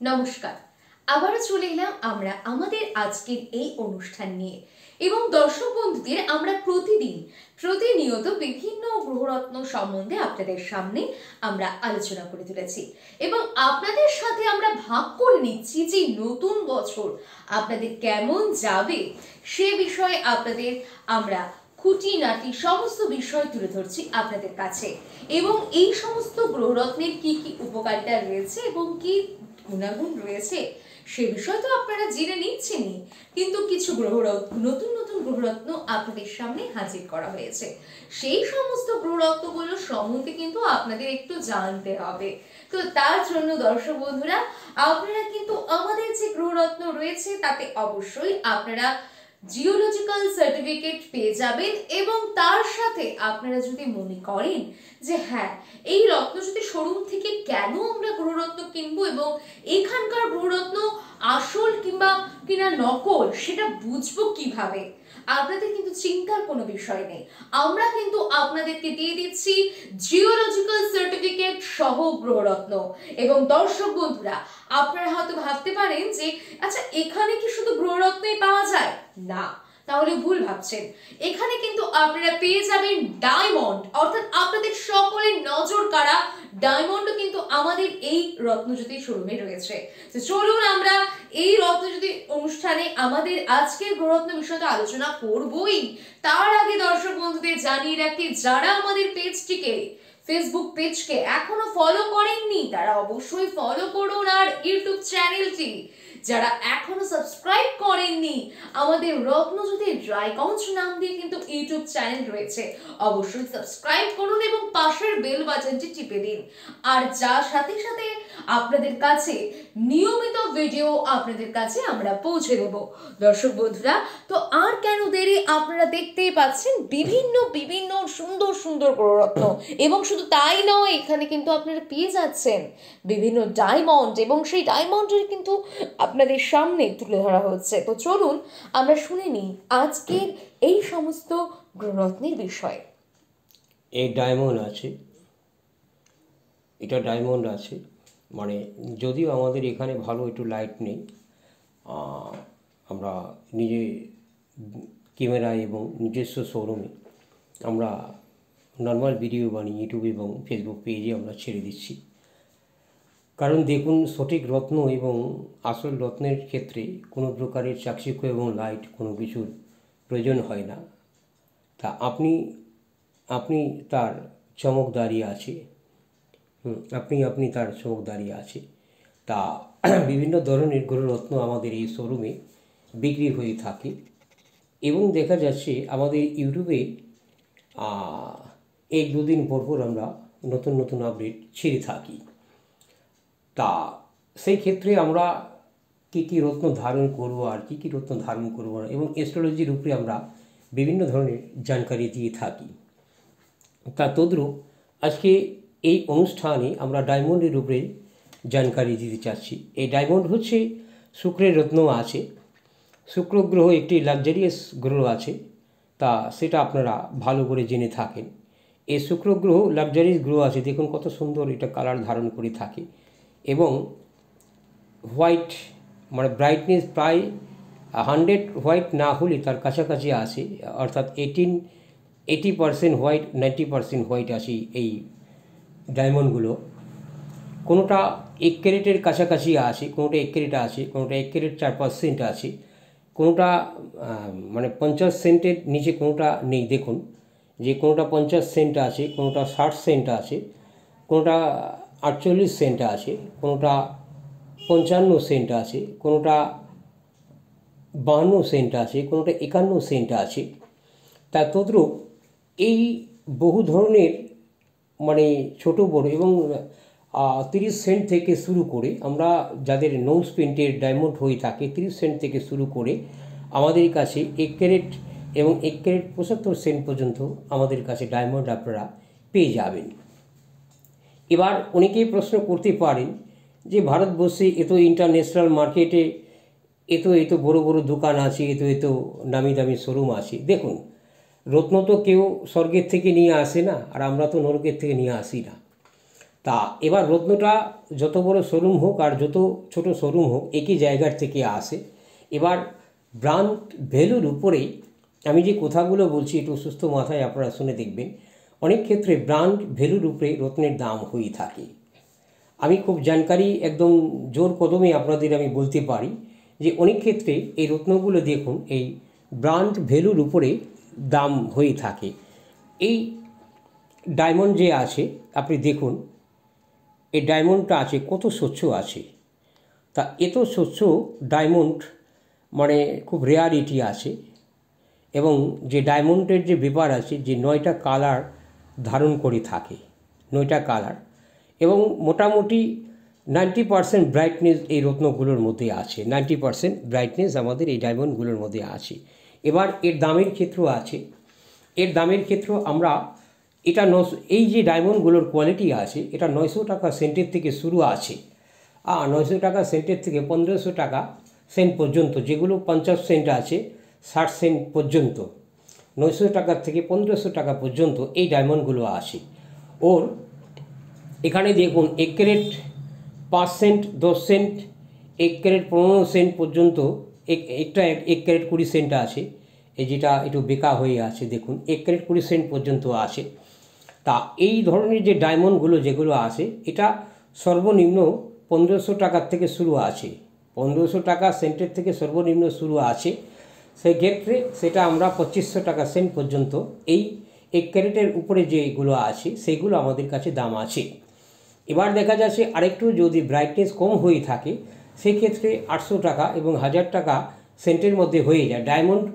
নমস্কার, আবারও চলে এলাম আমরা আমাদের আজকের এই অনুষ্ঠান নিয়ে এবং দর্শক বন্ধুদের আমরা প্রতিনিয়ত বিভিন্ন গ্রহরত্ন সম্বন্ধে আপনাদের সামনে আমরা আলোচনা করে তুলেছি এবং আপনাদের সাথে আমরা ভাগ করে নিচ্ছি যে নতুন বছর আপনাদের কেমন যাবে সে বিষয়ে আপনাদের আমরা খুঁটিনাটি সমস্ত বিষয় তুলে ধরছি আপনাদের কাছে এবং এই সমস্ত গ্রহরত্নের কি কি উপকারিতা রয়েছে এবং কি গুণাগুণ রয়েছে সে বিষয় তো আপনারা জেনে নিচ্ছেনই, কিন্তু কিছু নতুন নতুন গ্রহরত্ন আপনাদের সামনে হাজির করা হয়েছে। সেই সমস্ত গ্রহরত্নগুলো সম্বন্ধে কিন্তু আপনাদের একটু জানতে হবে। তো তার জন্য দর্শক বন্ধুরা, আপনারা কিন্তু আমাদের যে গ্রহরত্ন রয়েছে তাতে অবশ্যই আপনারা জিওলজিক্যাল সার্টিফিকেট পেয়ে যাবেন এবং তার সাথে আপনারা যদি মনে করেন যে হ্যাঁ, এই রত্নজ্যোতি শোরুম থেকে কেন আমরা গ্রহরত্ন কিনবো এবং এখানকার গ্রহরত্ন আসল কিনা নকল সেটা বুঝবো কিভাবে, আপনাদের কিন্তু চিন্তার কোনো বিষয় নেই। আমরা কিন্তু আপনাদেরকে দিয়ে দিচ্ছি জিওলজিক্যাল সার্টিফিকেট সহ গ্রহরত্ন। এবং দর্শক বন্ধুরা, আপনারা হয়তো ভাবতে পারেন যে আচ্ছা, এখানে কি শুধু গ্রহরত্নই পাওয়া যায়? না, তাহলে ভুল ভাবছেন। এখানে কিন্তু আপনারা পেয়ে যাবেন ডায়মন্ড, অর্থাৎ আপনাদের সকলের নজর কাড়া ডায়মন্ডও কিন্তু আমাদের এই রত্নজ্যোতি শোরুমে রয়েছে। তো চলুন আমরা এই রত্নজ্যোতি অনুষ্ঠানে আমাদের আজকের গ্রহরত্ন বিষয়টা আলোচনা করবই। তার আগে দর্শক বন্ধুদের জানিয়ে রাখি, যারা আমাদের ফেসবুক পেজকে এখনো ফলো করেননি তারা অবশ্যই ফলো করুন, আর ইউটিউব চ্যানেলটি যারা এখনো সাবস্ক্রাইব করেননি, আমাদের রত্নজ্যোতি ড্রাইগঞ্জ নাম দিয়ে কিন্তু ইউটিউব চ্যানেল রয়েছে, অবশ্যই সাবস্ক্রাইব করুন এবং পাশের বেল বাটনটি টিপে দিন। আর যার সাথে সাথে আপনাদের কাছে নিয়মিত ভিডিও আপনাদের কাছে আমরা পৌঁছে দেব। দর্শক বন্ধুরা, তো আর কেন দেরি, আপনারা দেখতেই পাচ্ছেন বিভিন্ন বিভিন্ন সুন্দর সুন্দর গ্রহরত্ন এবং শুধু তাই নয়, এখানে কিন্তু আপনারা পেয়ে যাচ্ছেন বিভিন্ন ডায়মন্ড এবং সেই ডায়মন্ডের কিন্তু আপনাদের সামনে তুলে ধরা হচ্ছে। তো চলুন আমরা শুনে নিই আজকের এই সমস্ত গ্রহরত্নের বিষয়। এই ডায়মন্ড আছে, এটা ডায়মন্ড আছে, মানে যদিও আমাদের এখানে ভালো একটু লাইট নেই, আমরা নিজে ক্যামেরা এবং নিজস্ব শোরুমে আমরা নর্মাল ভিডিও বানিয়ে ইউটিউব এবং ফেসবুক পেজে আমরা ছেড়ে দিচ্ছি। কারণ দেখুন, সঠিক রত্ন এবং আসল রত্নের ক্ষেত্রে কোনো প্রকারের চাকচিক্য এবং লাইট কোনো কিছুর প্রয়োজন হয় না। তা আপনি তার চমক দাঁড়িয়ে আছে, আপনি তার চমক দাঁড়িয়ে আছে। তা বিভিন্ন ধরনের গ্রহরত্ন আমাদের এই শোরুমে বিক্রি হয়ে থাকে এবং দেখা যাচ্ছে আমাদের ইউটিউবে এক দুদিন পরপর আমরা নতুন নতুন আপডেট ছেড়ে থাকি। তা সেই ক্ষেত্রে আমরা কী কী রত্ন ধারণ করবো আর কী কী রত্ন ধারণ করবো না এবং অ্যাস্ট্রোলজির উপরে আমরা বিভিন্ন ধরনের জানকারি দিয়ে থাকি। তা তদ্রূপ আজকে এই অনুষ্ঠানে আমরা ডায়মন্ডের উপরে জানকারি দিতে চাচ্ছি। এই ডায়মন্ড হচ্ছে শুক্রের রত্ন আছে। শুক্র গ্রহ একটি লাক্সারিয়াস গ্রহ আছে, তা সেটা আপনারা ভালো করে জেনে থাকেন। এই শুক্র গ্রহ লাক্সারিয়াস গ্রহ আছে, দেখুন কত সুন্দর এটা কালার ধারণ করে থাকে এবং হোয়াইট মানে ব্রাইটনেস প্রায় 100 হোয়াইট না হলে তার কাছাকাছি আসে, অর্থাৎ 80% হোয়াইট, 90% হোয়াইট আসে এই ডায়মন্ডগুলো। কোনোটা 1 ক্যারেটের কাছাকাছি আছে, কোনোটা 1 ক্যারেট আছে, কোনোটা 1 ক্যারেট 4% আছে, কোনোটা মানে 50 সেন্টের নিচে কোনোটা নেই। দেখুন যে কোনোটা 50 সেন্ট আছে, কোনোটা 60 সেন্ট আছে, কোনোটা 48 সেন্ট আছে, কোনোটা 55 সেন্ট আছে, কোনোটা 52 সেন্ট আছে, কোনোটা 51 সেন্ট আছে। তা তদ্রূপ এই বহু ধরনের মানে ছোট বড় এবং 30 সেন্ট থেকে শুরু করে আমরা যাদের নোজ পেন্টের ডায়মন্ড হয়ে থাকে 30 সেন্ট থেকে শুরু করে আমাদের কাছে 1 ক্যারেট এবং 1 ক্যারেট 75 সেন্ট পর্যন্ত আমাদের কাছে ডায়মন্ড আপনারা পেয়ে যাবেন। এবার অনেকেই প্রশ্ন করতে পারেন যে ভারতবর্ষে এত ইন্টারন্যাশনাল মার্কেটে এত বড় বড় দোকান আছে, এত নামি দামি শোরুম আছে। দেখুন, রত্ন তো কেউ স্বর্গের থেকে নিয়ে আসে না, আর আমরা তো নরকের থেকে নিয়ে আসি না। তা এবার রত্নটা যত বড় শোরুম হোক আর যত ছোট শোরুম হোক একই জায়গার থেকে আসে। এবার ব্র্যান্ড ভ্যালুর উপরেই আমি যে কথাগুলো বলছি একটু সুস্থ মাথায় আপনারা শুনে দেখবেন। অনেক ক্ষেত্রে ব্র্যান্ড ভ্যালুর উপরে রত্নের দাম হয়ে থাকে। আমি খুব জানকারি একদম জোর কদমে আপনাদের আমি বলতে পারি যে অনেক ক্ষেত্রে এই রত্নগুলো দেখুন এই ব্র্যান্ড ভ্যালুর উপরে দাম হয়ে থাকে। এই ডায়মন্ড যে আছে আপনি দেখুন, এই ডায়মন্ডটা আছে কত স্বচ্ছ আছে। তা এত স্বচ্ছ ডায়মন্ড মানে খুব রেয়ারিটি আছে। এবং যে ডায়মন্ডের যে ব্যাপার আছে যে 9টা কালার ধারণ করে থাকে, 9টা কালার, এবং মোটামুটি 90% ব্রাইটনেস এই রত্নগুলোর মধ্যে আছে। 90% ব্রাইটনেস আমাদের এই ডায়মন্ডগুলোর মধ্যে আছে। এবার এর দামের ক্ষেত্র আছে। এর দামের ক্ষেত্র আমরা এটা এই যে ডায়মন্ডগুলোর কোয়ালিটি আছে এটা 900 টাকা সেন্টের থেকে শুরু আছে। 900 টাকা সেন্টের থেকে 1500 টাকা সেন্ট পর্যন্ত, যেগুলো 50 সেন্ট আছে 60 সেন্ট পর্যন্ত, 900 টাকার থেকে 1500 টাকা পর্যন্ত এই ডায়মন্ডগুলো আসে। ওর এখানে দেখুন 1 carat 5 cent, 10 cent, 1 carat 15 cent পর্যন্ত, একটা 1 ক্যারেট 20 সেন্ট আছে। এই যেটা একটু বেকা হয়ে আছে দেখুন 1 ক্যারেট 20 সেন্ট পর্যন্ত আসে। তা এই ধরনের যে ডায়মন্ডগুলো যেগুলো আসে এটা সর্বনিম্ন 1500 টাকার থেকে শুরু আছে। 1500 টাকা সেন্টের থেকে সর্বনিম্ন শুরু আছে। সেই ক্ষেত্রে সেটা আমরা 2500 টাকা সেন্ট পর্যন্ত এই 1 ক্যারেটের উপরে যেগুলো আছে সেগুলো আমাদের কাছে দাম আছে। এবার দেখা যাচ্ছে আরেকটু যদি ব্রাইটনেস কম হয়ে থাকে সেই ক্ষেত্রে 800 টাকা এবং 1000 টাকা সেন্টের মধ্যে হয়ে যায়। ডায়মন্ড